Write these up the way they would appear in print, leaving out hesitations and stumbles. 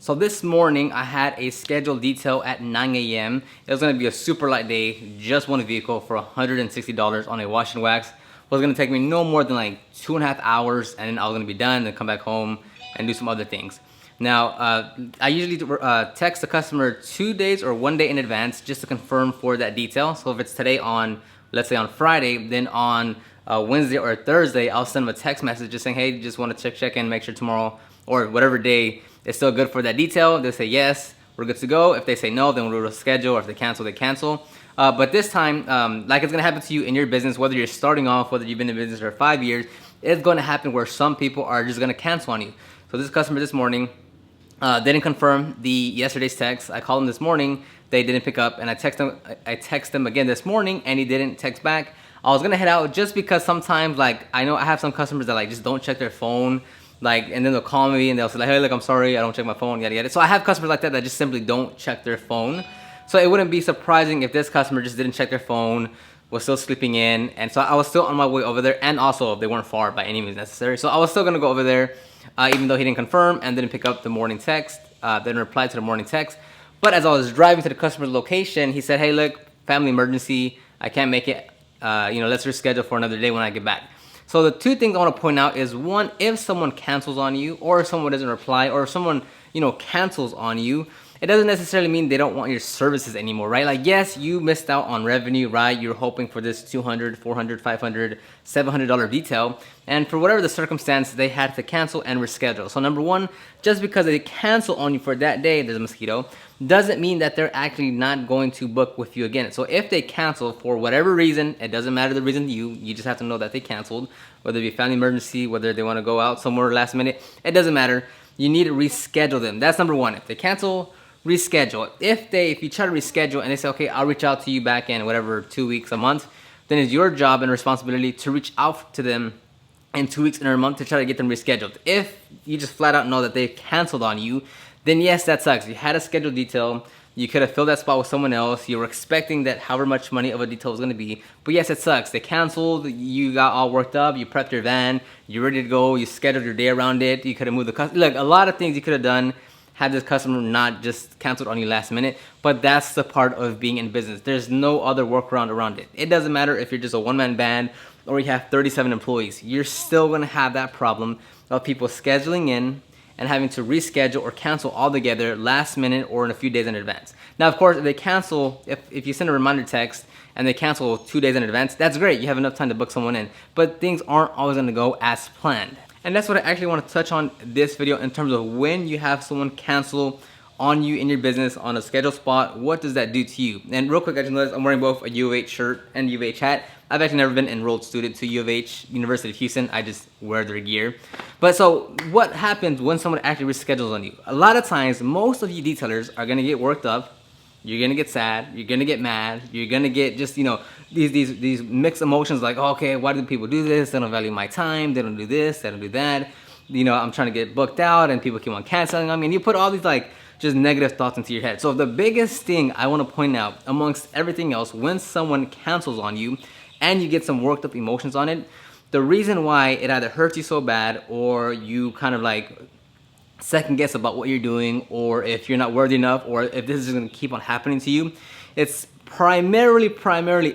So this morning I had a scheduled detail at 9 a.m. It was gonna be a super light day, just one vehicle for $160 on a wash and wax. It was gonna take me no more than like 2.5 hours, and then I was gonna be done and come back home and do some other things. Now, I usually text the customer 2 days or 1 day in advance just to confirm for that detail. So if it's today on, let's say on Friday, then on Wednesday or Thursday, I'll send them a text message just saying, hey, just want to check in, make sure tomorrow or whatever day is still good for that detail. They'll say yes, we're good to go. If they say no, then we'll reschedule, or if they cancel, they cancel. But this time, like it's gonna happen to you in your business, whether you're starting off, whether you've been in business for 5 years, it's gonna happen where some people are just gonna cancel on you. So this customer this morning didn't confirm the yesterday's text. I called them this morning, they didn't pick up, and I text them again this morning, and he didn't text back. I was gonna head out just because sometimes, like, I know I have some customers that like just don't check their phone, like, and then they'll call me and they'll say like, hey, look, I'm sorry, I don't check my phone, yada yada. So I have customers like that that just simply don't check their phone. So it wouldn't be surprising if this customer just didn't check their phone, was still sleeping in, and so I was still on my way over there, and also they weren't far by any means necessary. So I was still gonna go over there, even though he didn't confirm and didn't pick up the morning text, didn't reply to the morning text. But as I was driving to the customer's location, he said, hey, look, family emergency, I can't make it, let's reschedule for another day when I get back. So the two things I want to point out is, one, if someone cancels on you, or if someone doesn't reply, or if someone, cancels on you, it doesn't necessarily mean they don't want your services anymore, right? Like, yes, you missed out on revenue, right? You're hoping for this $200, $400, $500, $700 detail, and for whatever the circumstance, they had to cancel and reschedule. So number one, just because they cancel on you for that day, there's a mosquito, doesn't mean that they're actually not going to book with you again. So if they cancel for whatever reason, it doesn't matter the reason to you, you just have to know that they canceled, whether it be a family emergency, whether they want to go out somewhere last minute, it doesn't matter. You need to reschedule them. That's number one. If they cancel, reschedule. If you try to reschedule and they say, okay, I'll reach out to you back in whatever, 2 weeks, a month, then it's your job and responsibility to reach out to them in 2 weeks and a month to try to get them rescheduled. If you just flat out know that they canceled on you, then yes, that sucks. You had a scheduled detail, you could have filled that spot with someone else, you were expecting that however much money of a detail was gonna be, but yes, it sucks. They canceled, you got all worked up, you prepped your van, you're ready to go, you scheduled your day around it, you could have moved the customer. Look, a lot of things you could have done had this customer not just canceled on you last minute, but that's the part of being in business. There's no other workaround around it. It doesn't matter if you're just a one-man band or you have 37 employees, you're still gonna have that problem of people scheduling in and having to reschedule or cancel altogether last minute or in a few days in advance. Now, of course, if they cancel, if you send a reminder text and they cancel 2 days in advance, that's great. You have enough time to book someone in, but things aren't always gonna go as planned. And that's what I actually want to touch on this video in terms of when you have someone cancel on you in your business on a scheduled spot, what does that do to you? And real quick, I just noticed I'm wearing both a U of H shirt and U of H hat. I've actually never been an enrolled student to U of H, University of Houston. I just wear their gear. But so what happens when someone actually reschedules on you? A lot of times, most of you detailers are gonna get worked up. You're gonna get sad, you're gonna get mad, you're gonna get just, these mixed emotions like, oh, okay, why do people do this? They don't value my time, they don't do this, they don't do that. I'm trying to get booked out and people keep on canceling on me. And you put all these like just negative thoughts into your head. So the biggest thing I wanna point out amongst everything else, when someone cancels on you and you get some worked up emotions on it, the reason why it either hurts you so bad or you kind of like second guess about what you're doing, or if you're not worthy enough, or if this is going to keep on happening to you, it's primarily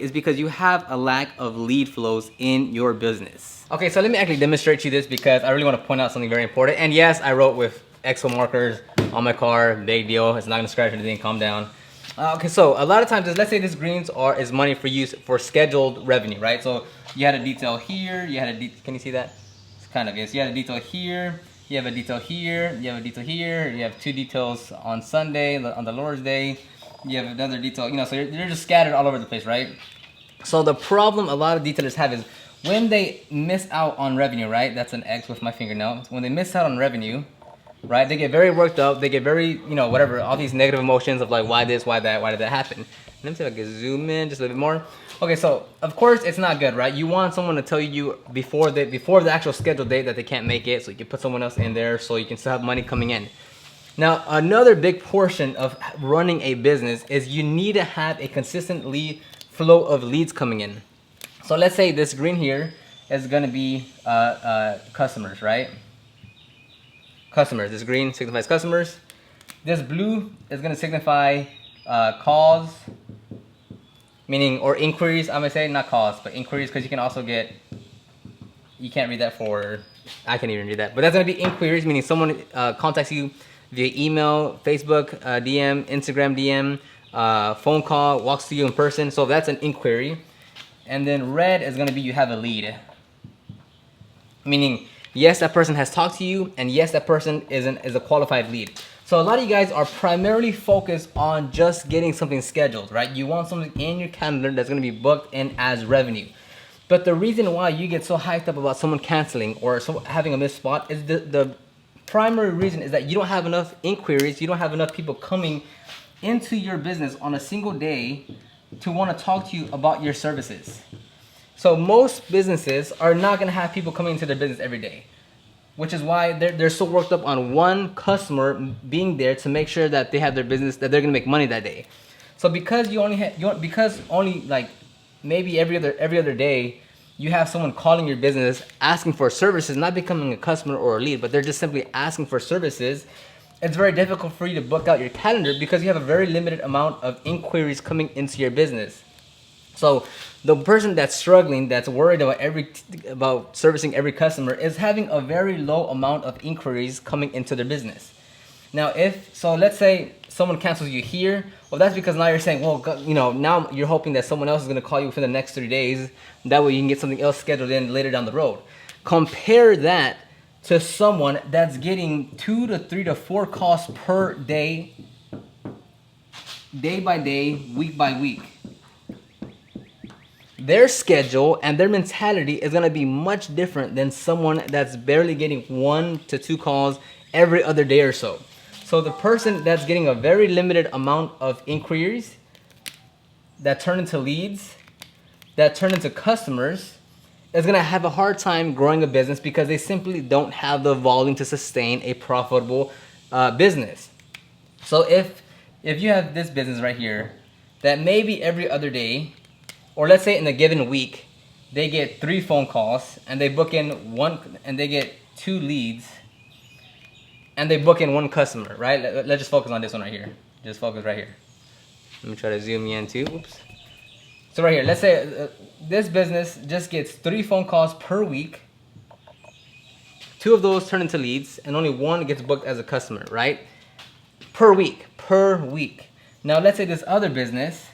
is because you have a lack of lead flows in your business. Okay, so let me actually demonstrate you this because I really want to point out something very important. And yes, I wrote with Expo markers on my car, big deal. It's not going to scratch anything, calm down. Okay, so a lot of times, let's say this greens is money for use for scheduled revenue, right? So you had a detail here, can you see that? It's kind of, yes, you had a detail here, you have a detail here, you have a detail here, you have 2 details on Sunday, on the Lord's Day, you have another detail, so you're just scattered all over the place, right? So the problem a lot of detailers have is when they miss out on revenue, right? That's an X with my finger now. When they miss out on revenue, right? They get very worked up, they get very, whatever, all these negative emotions of like, why this, why that, why did that happen? Let me see if I can zoom in just a little bit more. Okay, so of course it's not good, right? You want someone to tell you before the actual scheduled date that they can't make it, so you can put someone else in there so you can still have money coming in. Now, another big portion of running a business is you need to have a consistent flow of leads coming in. So let's say this green here is gonna be customers, right? Customers, this green signifies customers. This blue is gonna signify calls, meaning, or inquiries, I'm gonna say, not calls, but inquiries, because you can also get, you can't read that for, I can't even read that, but that's gonna be inquiries, meaning someone contacts you via email, Facebook DM, Instagram DM, phone call, walks to you in person, so that's an inquiry. And then red is gonna be you have a lead, meaning yes, that person has talked to you, and yes, that person is a qualified lead. So a lot of you guys are primarily focused on just getting something scheduled, right? You want something in your calendar that's gonna be booked in as revenue. But the reason why you get so hyped up about someone canceling or having a missed spot is the primary reason is that you don't have enough inquiries, you don't have enough people coming into your business on a single day to want to talk to you about your services. So most businesses are not going to have people coming into their business every day, which is why they're so worked up on one customer being there to make sure that they have their business, that they're going to make money that day. So because because only like maybe every other day you have someone calling your business asking for services, not becoming a customer or a lead, but they're just simply asking for services, it's very difficult for you to book out your calendar because you have a very limited amount of inquiries coming into your business. So the person that's struggling, that's worried about servicing every customer, is having a very low amount of inquiries coming into their business. Now, let's say someone cancels you here, well, that's because now you're saying, well, you know, now you're hoping that someone else is going to call you within the next 3 days. That way you can get something else scheduled in later down the road. Compare that to someone that's getting 2 to 3 to 4 calls per day, day by day, week by week. Their schedule and their mentality is going to be much different than someone that's barely getting 1 to 2 calls every other day or so. So the person that's getting a very limited amount of inquiries that turn into leads, that turn into customers, is going to have a hard time growing a business because they simply don't have the volume to sustain a profitable business. So if you have this business right here that maybe every other day, or let's say in a given week, they get 3 phone calls and they book in one, and they get 2 leads and they book in 1 customer, right? Let's just focus on this one right here. Just focus right here. Let me try to zoom in too. Oops. So right here, let's say this business just gets 3 phone calls per week. 2 of those turn into leads and only 1 gets booked as a customer, right? Per week. Now let's say this other business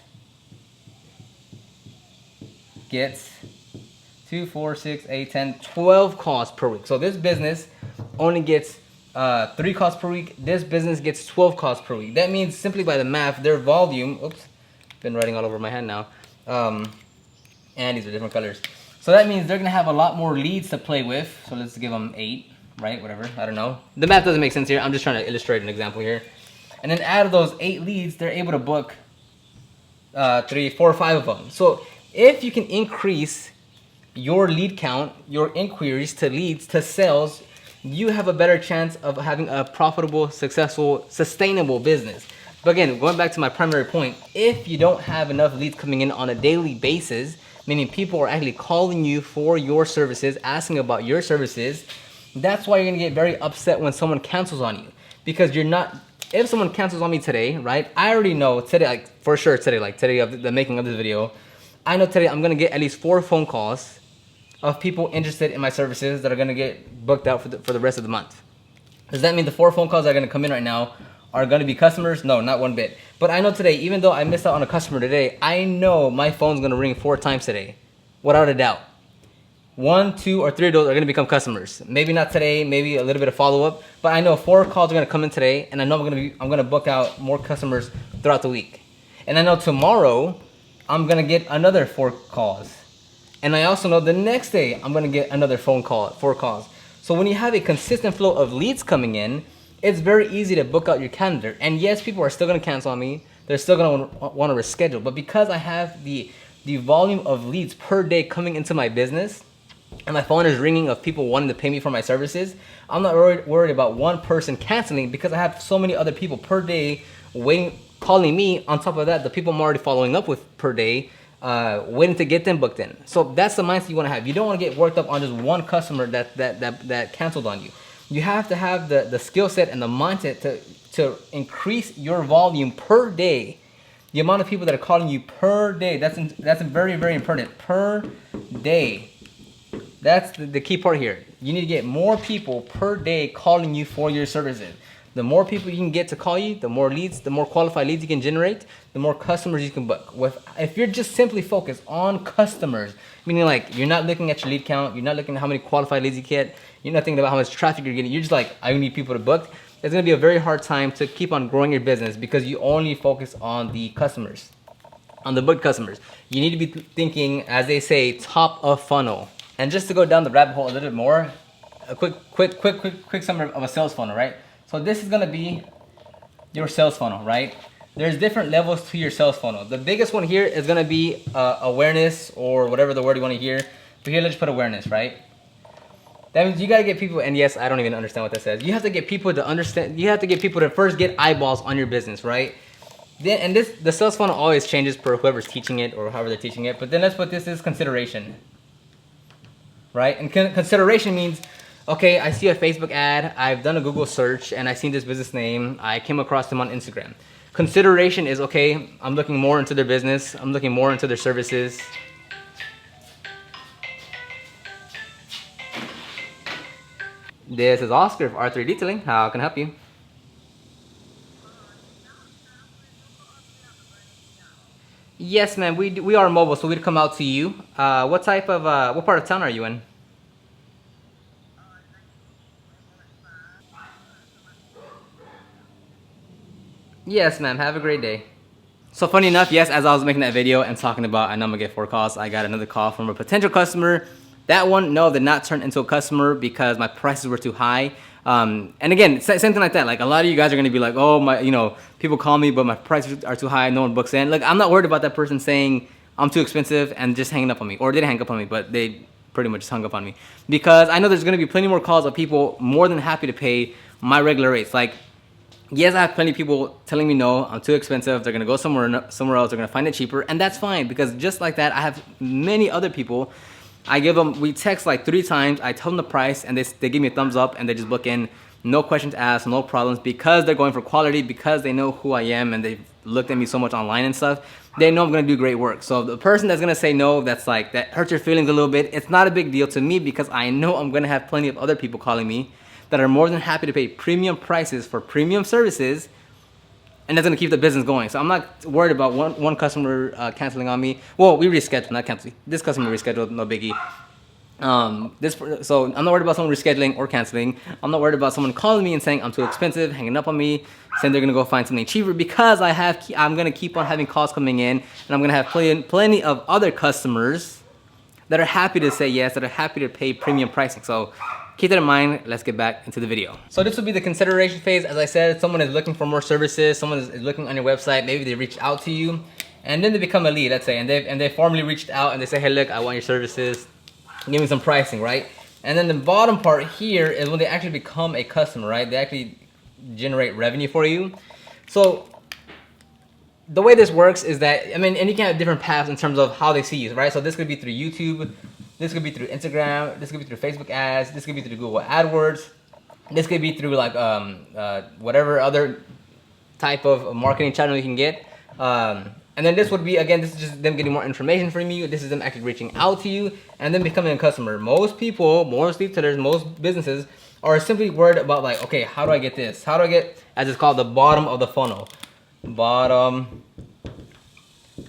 gets 2, 4, 6, 8, 10, 12 calls per week. So this business only gets 3 calls per week. This business gets 12 calls per week. That means simply by the math, their volume, oops, been writing all over my hand now. And these are different colors. So that means they're gonna have a lot more leads to play with. So let's give them 8, right? Whatever, I don't know. The math doesn't make sense here. I'm just trying to illustrate an example here. And then out of those 8 leads, they're able to book 3, 4, 5 of them. So if you can increase your lead count, your inquiries to leads to sales, you have a better chance of having a profitable, successful, sustainable business. But again, going back to my primary point, if you don't have enough leads coming in on a daily basis, meaning people are actually calling you for your services, asking about your services, that's why you're gonna get very upset when someone cancels on you. Because you're not, if someone cancels on me today, right, I already know today, like for sure today, like today of the making of this video, I know today I'm gonna get at least 4 phone calls of people interested in my services that are gonna get booked out for the rest of the month. Does that mean the 4 phone calls that are gonna come in right now are gonna be customers? No, not one bit. But I know today, even though I missed out on a customer today, I know my phone's gonna ring 4 times today, without a doubt. 1, 2, or 3 of those are gonna become customers. Maybe not today, maybe a little bit of follow-up, but I know 4 calls are gonna come in today, and I know I'm gonna book out more customers throughout the week. And I know tomorrow, I'm gonna get another 4 calls. And I also know the next day, I'm gonna get another 4 calls. So when you have a consistent flow of leads coming in, it's very easy to book out your calendar. And yes, people are still gonna cancel on me. They're still gonna wanna reschedule. But because I have the volume of leads per day coming into my business, and my phone is ringing of people wanting to pay me for my services, I'm not worried about one person canceling because I have so many other people per day calling me. On top of that, the people I'm already following up with per day, waiting to get them booked in. So that's the mindset you want to have. You don't want to get worked up on just one customer that canceled on you. You have to have the skill set and the mindset to increase your volume per day, the amount of people that are calling you per day, that's very, very important. Per day. That's the key part here. You need to get more people per day calling you for your services. The more people you can get to call you, the more leads, the more qualified leads you can generate, the more customers you can book. If you're just simply focused on customers, meaning like you're not looking at your lead count, you're not looking at how many qualified leads you get, you're not thinking about how much traffic you're getting, you're just like, I need people to book, it's gonna be a very hard time to keep on growing your business because you only focus on the customers, on the booked customers. You need to be thinking, as they say, top of funnel. And just to go down the rabbit hole a little bit more, a quick summary of a sales funnel, right? So this is gonna be your sales funnel, right? There's different levels to your sales funnel. The biggest one here is gonna be awareness, or whatever the word you wanna hear. But here, let's put awareness, right? That means you gotta get people, and yes, I don't even understand what that says. You have to get people to understand, you have to get people to first get eyeballs on your business, right? Then, and the sales funnel always changes per whoever's teaching it or however they're teaching it. But then let's put this as consideration, right? And consideration means, okay, I see a Facebook ad, I've done a Google search, and I seen this business name, I came across them on Instagram. Consideration is, okay, I'm looking more into their business, I'm looking more into their services. This is Oscar of R3 Detailing. How can I help you? Yes, ma'am. We are mobile, so we'd come out to you. What type of what part of town are you in? Yes, ma'am. Have a great day. So funny enough, yes, as I was making that video and talking about I know I'm gonna get 4 calls, I got another call from a potential customer. That one, no, did not turn into a customer because my prices were too high. And again, same thing like that. Like a lot of you guys are gonna be like, oh my, you know, people call me, but my prices are too high, no one books in. Like I'm not worried about that person saying I'm too expensive and just hanging up on me, or they didn't hang up on me, but they pretty much just hung up on me because I know there's gonna be plenty more calls of people more than happy to pay my regular rates. Like, yes, I have plenty of people telling me no, I'm too expensive. They're gonna go somewhere else. They're gonna find it cheaper, and that's fine because just like that, I have many other people. We text like 3 times. I tell them the price, and they give me a thumbs up, and they just book in, no questions asked, no problems, because they're going for quality, because they know who I am, and they've looked at me so much online and stuff. They know I'm gonna do great work. So the person that's gonna say no, that hurts your feelings a little bit. It's not a big deal to me because I know I'm gonna have plenty of other people calling me that are more than happy to pay premium prices for premium services, and that's gonna keep the business going. So I'm not worried about one customer canceling on me. Well, we rescheduled, not canceling. This customer rescheduled, no biggie. So I'm not worried about someone rescheduling or canceling. I'm not worried about someone calling me and saying I'm too expensive, hanging up on me, saying they're gonna go find something cheaper, because I'm gonna keep on having calls coming in, and I'm gonna have plenty of other customers that are happy to say yes, that are happy to pay premium pricing. So keep that in mind. Let's get back into the video. So this will be the consideration phase. As I said, someone is looking for more services, someone is looking on your website, maybe they reach out to you, and then they become a lead, let's say, and they formally reached out and they say, hey, look, I want your services, give me some pricing, right? And then the bottom part here is when they actually become a customer, right? They actually generate revenue for you. So the way this works is that, I mean, and you can have different paths in terms of how they see you, right? So this could be through YouTube, this could be through Instagram, this could be through Facebook ads, this could be through Google AdWords, this could be through like whatever other type of marketing channel you can get. And then this would be, again, this is just them getting more information from you. This is them actually reaching out to you and then becoming a customer. Most people, most retailers, most businesses are simply worried about like, okay, how do I get this? How do I get, as it's called, the bottom of the funnel? Bottom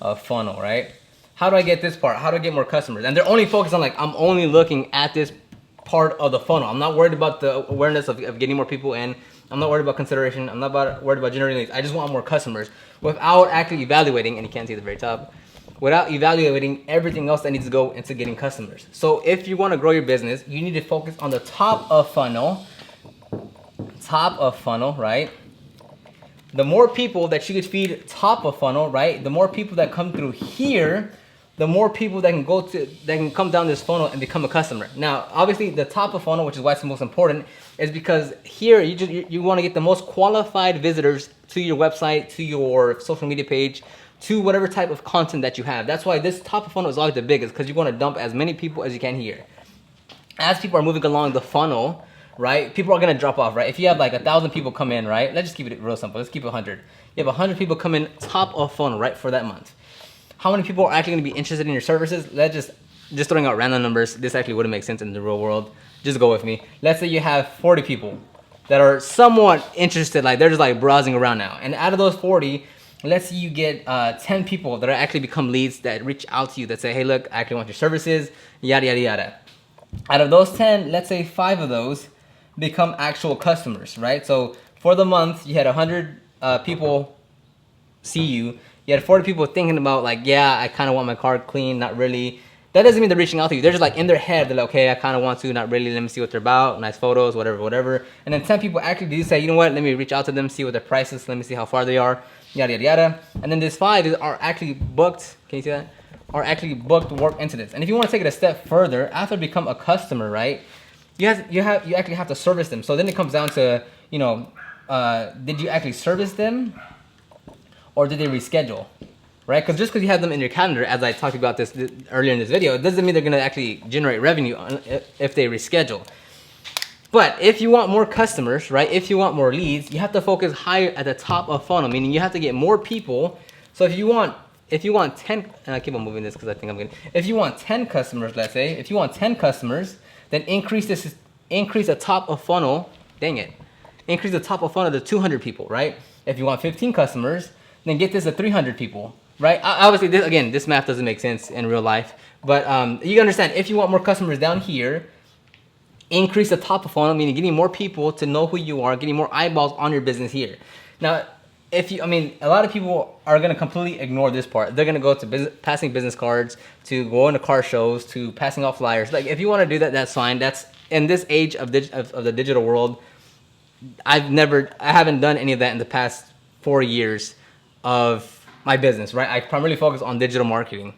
of funnel, right? How do I get this part? How do I get more customers? And they're only focused on like, I'm only looking at this part of the funnel. I'm not worried about the awareness of getting more people in. I'm not worried about consideration. I'm not worried about generating leads. I just want more customers without actually evaluating, and you can't see the very top, without evaluating everything else that needs to go into getting customers. So if you want to grow your business, you need to focus on the top of funnel, right? The more people that you could feed top of funnel, right? The more people that come through here, the more people that can come down this funnel and become a customer. Now, obviously, the top of funnel, which is why it's the most important, is because here you want to get the most qualified visitors to your website, to your social media page, to whatever type of content that you have. That's why this top of funnel is always the biggest, because you want to dump as many people as you can here. As people are moving along the funnel, right, people are gonna drop off, right? If you have like 1,000 people come in, right? Let's just keep it real simple. Let's keep it 100. You have 100 people come in top of funnel, right, for that month. How many people are actually gonna be interested in your services? Let's just throwing out random numbers. This actually wouldn't make sense in the real world. Just go with me. Let's say you have 40 people that are somewhat interested, like they're just like browsing around now. And out of those 40, let's say you get 10 people that are actually become leads that reach out to you that say, hey, look, I actually want your services, yada, yada, yada. Out of those 10, let's say 5 of those become actual customers, right? So for the month, you had 100 people see you. You had 40 people thinking about like, yeah, I kind of want my car clean, not really. That doesn't mean they're reaching out to you. They're just like in their head, they're like, okay, I kind of want to, not really, let me see what they're about, nice photos, whatever, whatever. And then 10 people actually do say, you know what, let me reach out to them, see what their price is, let me see how far they are, yada, yada, yada. And then this 5 are actually booked, can you see that? Are actually booked work into this. And if you want to take it a step further, after become a customer, right, you actually have to service them. So then it comes down to, you know, did you actually service them or did they reschedule? Right? Because just because you have them in your calendar, as I talked about this earlier in this video, it doesn't mean they're going to actually generate revenue if they reschedule. But if you want more customers, right, if you want more leads, you have to focus higher at the top of funnel, meaning you have to get more people. So if you want 10, and I keep on moving this because I think I'm going to, if you want 10 customers, let's say, if you want 10 customers, then increase the top of funnel, dang it, increase the top of funnel to 200 people, right? If you want 15 customers, then get this to 300 people. Right? Obviously, this math doesn't make sense in real life, but you can understand, if you want more customers down here, increase the top of funnel, meaning getting more people to know who you are, getting more eyeballs on your business here. Now, a lot of people are going to completely ignore this part. They're going to go to passing business cards, to going to car shows, to passing off flyers. Like, if you want to do that, that's fine. That's in this age of the digital world. I haven't done any of that in the past 4 years of my business, right? I primarily focus on digital marketing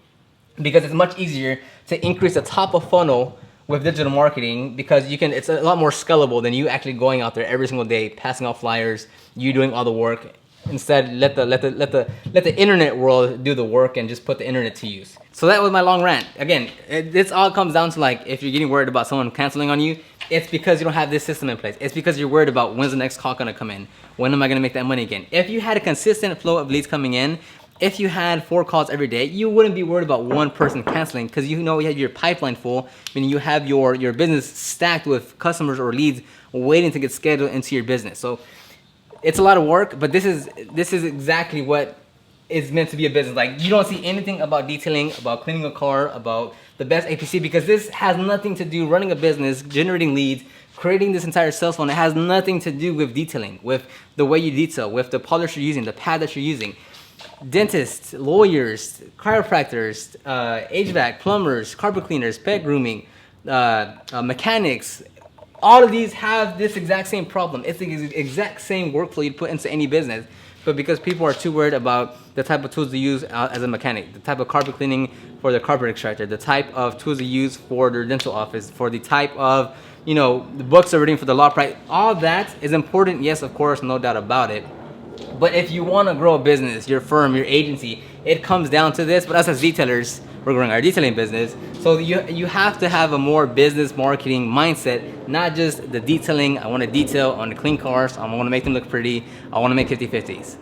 because it's much easier to increase the top of funnel with digital marketing because it's a lot more scalable than you actually going out there every single day, passing out flyers, you doing all the work. Instead, let the internet world do the work and just put the internet to use. So that was my long rant. Again, this all comes down to, like, if you're getting worried about someone canceling on you, it's because you don't have this system in place. It's because you're worried about when's the next call gonna come in? When am I gonna make that money again? If you had a consistent flow of leads coming in, if you had 4 calls every day, you wouldn't be worried about one person canceling because you know you have your pipeline full, meaning you have your business stacked with customers or leads waiting to get scheduled into your business. So it's a lot of work, but this is exactly what is meant to be a business. Like, you don't see anything about detailing, about cleaning a car, about the best APC, because this has nothing to do running a business, generating leads, creating this entire sales funnel. It has nothing to do with detailing, with the way you detail, with the polish you're using, the pad that you're using. Dentists, lawyers, chiropractors, HVAC, plumbers, carpet cleaners, pet grooming, mechanics, all of these have this exact same problem. It's the exact same workflow you'd put into any business. But because people are too worried about the type of tools to use as a mechanic, the type of carpet cleaning for their carpet extractor, the type of tools to use for their dental office, for the type of, the books they're reading for the law practice, all that is important, yes, of course, no doubt about it. But if you want to grow a business, your firm, your agency, it comes down to this. But us as detailers, we're growing our detailing business. So you have to have a more business marketing mindset, not just the detailing. I want to detail, I want to clean cars, I want to make them look pretty, I want to make 50/50s.